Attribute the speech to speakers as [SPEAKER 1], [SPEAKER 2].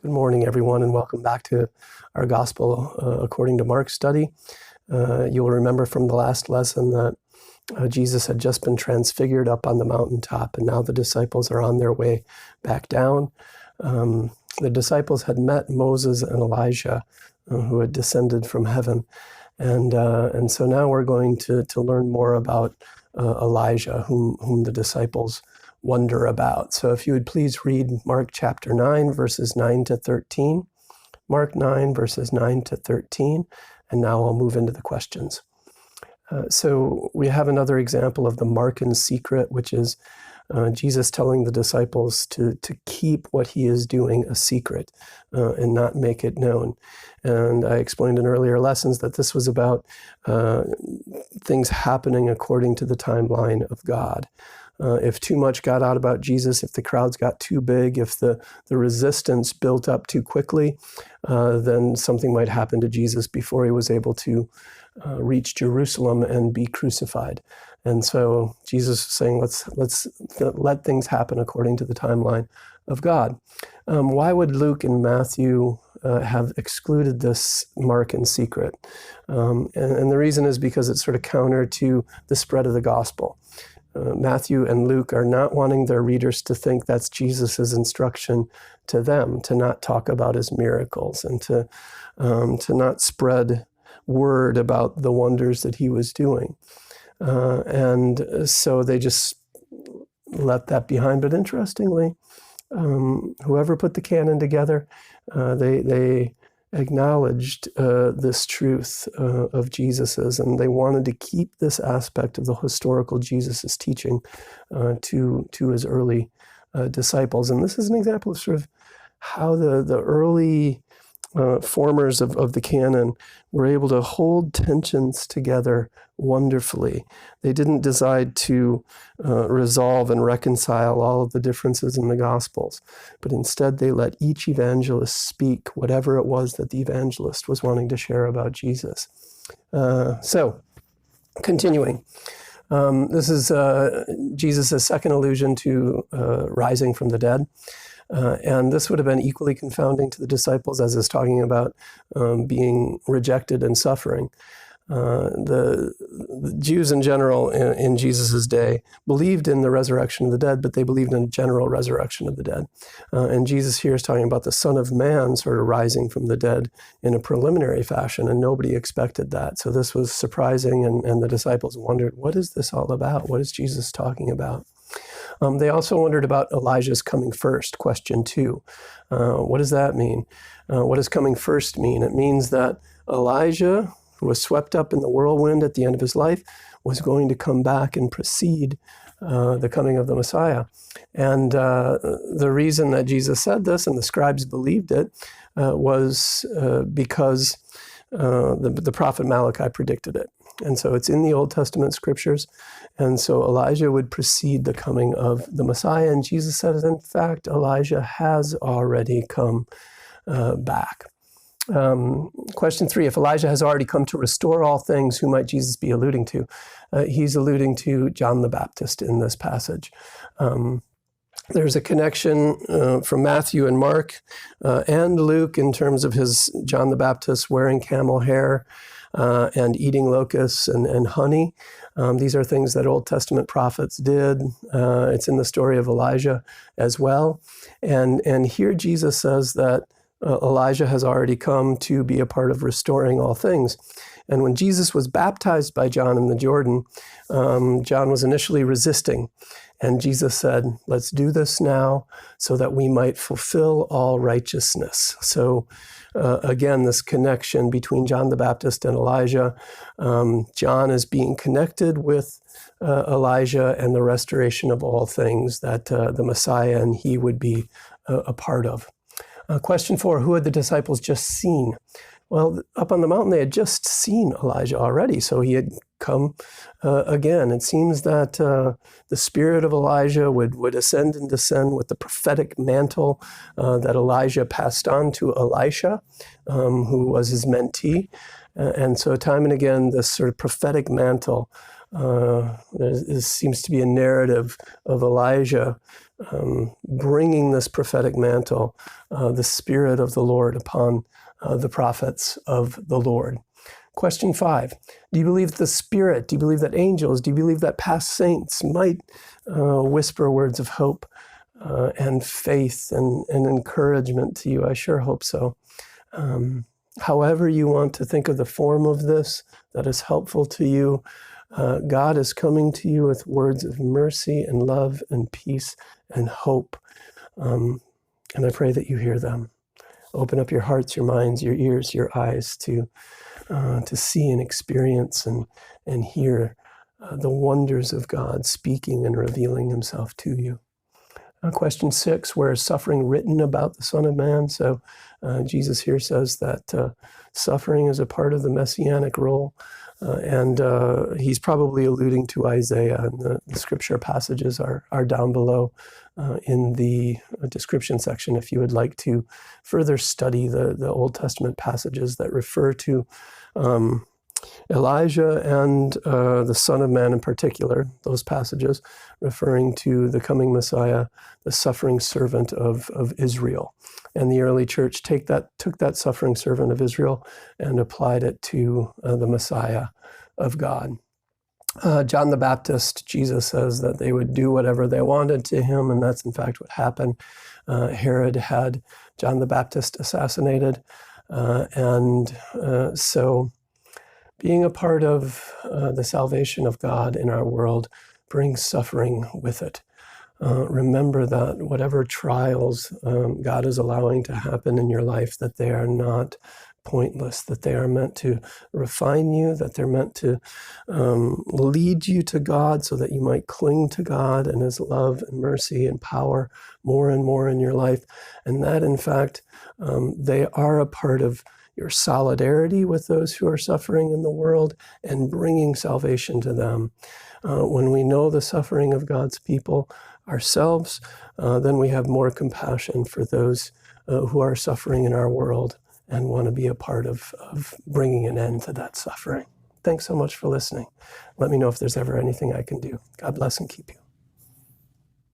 [SPEAKER 1] Good morning, everyone, and welcome back to our Gospel according to Mark study. You'll remember from the last lesson that Jesus had just been transfigured up on the mountaintop, and now the disciples are on their way back down. The disciples had met Moses and Elijah, who had descended from heaven, and so now we're going to learn more about Elijah, whom the disciples wonder about. So if you would please read Mark chapter 9, verses 9 to 13. Mark 9, verses 9 to 13. And now I'll move into the questions. So we have another example of the Markan secret, which is Jesus telling the disciples to keep what he is doing a secret and not make it known. And I explained in earlier lessons that this was about things happening according to the timeline of God. If too much got out about Jesus, if the crowds got too big, if the resistance built up too quickly, then something might happen to Jesus before he was able to reach Jerusalem and be crucified. And so Jesus is saying, let's let things happen according to the timeline of God. Why would Luke and Matthew have excluded this Markan secret? And the reason is because it's sort of counter to the spread of the gospel. Matthew and Luke are not wanting their readers to think that's Jesus's instruction to them, to not talk about his miracles and to not spread word about the wonders that he was doing. And so they just left that behind. But interestingly, whoever put the canon together, they acknowledged this truth of Jesus's, and they wanted to keep this aspect of the historical Jesus's teaching to his early disciples. And this is an example of sort of how the early formers of the canon were able to hold tensions together wonderfully. They didn't decide to resolve and reconcile all of the differences in the Gospels, but instead they let each evangelist speak whatever it was that the evangelist was wanting to share about Jesus. So, continuing. This is Jesus' second allusion to rising from the dead. And this would have been equally confounding to the disciples as is talking about being rejected and suffering. The Jews in general in Jesus' day believed in the resurrection of the dead, but they believed in a general resurrection of the dead. And Jesus here is talking about the Son of Man sort of rising from the dead in a preliminary fashion, and nobody expected that. So this was surprising, and the disciples wondered, what is this all about? What is Jesus talking about? They also wondered about Elijah's coming first, question 2. What does that mean? What does coming first mean? It means that Elijah, who was swept up in the whirlwind at the end of his life, was going to come back and precede the coming of the Messiah. And the reason that Jesus said this, and the scribes believed it, was because the prophet Malachi predicted it. And so it's in the Old Testament scriptures. And so Elijah would precede the coming of the Messiah. And Jesus said, in fact, Elijah has already come back. Question 3, if Elijah has already come to restore all things, who might Jesus be alluding to? He's alluding to John the Baptist in this passage. There's a connection from Matthew and Mark and Luke in terms of his John the Baptist wearing camel hair and eating locusts and honey. These are things that Old Testament prophets did. It's in the story of Elijah as well. And here Jesus says that Elijah has already come to be a part of restoring all things. And when Jesus was baptized by John in the Jordan, John was initially resisting. And Jesus said, let's do this now so that we might fulfill all righteousness. So again, this connection between John the Baptist and Elijah. John is being connected with Elijah and the restoration of all things that the Messiah and he would be a part of. Question 4, who had the disciples just seen? Well, up on the mountain, they had just seen Elijah already, so he had come again. It seems that the spirit of Elijah would ascend and descend with the prophetic mantle that Elijah passed on to Elisha, who was his mentee. And so time and again, this sort of prophetic mantle, there seems to be a narrative of Elijah bringing this prophetic mantle, the Spirit of the Lord upon the prophets of the Lord. Question 5, do you believe the Spirit, do you believe that angels, do you believe that past saints might whisper words of hope and faith and encouragement to you? I sure hope so. However you want to think of the form of this that is helpful to you, God is coming to you with words of mercy and love and peace and hope. And I pray that you hear them. Open up your hearts, your minds, your ears, your eyes to see and experience and hear the wonders of God speaking and revealing himself to you. Question 6, where is suffering written about the Son of Man? So Jesus here says that suffering is a part of the messianic role. And he's probably alluding to Isaiah, and the scripture passages are down below in the description section if you would like to further study the Old Testament passages that refer to Elijah and the Son of Man in particular, those passages referring to the coming Messiah, the suffering servant of Israel. And the early church took that suffering servant of Israel and applied it to the Messiah of God. John the Baptist, Jesus says that they would do whatever they wanted to him, and that's in fact what happened. Herod had John the Baptist assassinated, and so being a part of the salvation of God in our world brings suffering with it. Remember that whatever trials God is allowing to happen in your life, that they are not pointless, that they are meant to refine you, that they're meant to lead you to God so that you might cling to God and his love and mercy and power more and more in your life. And that, in fact, they are a part of your solidarity with those who are suffering in the world and bringing salvation to them. When we know the suffering of God's people ourselves, then we have more compassion for those who are suffering in our world and want to be a part of bringing an end to that suffering. Thanks so much for listening. Let me know if there's ever anything I can do. God bless and keep you.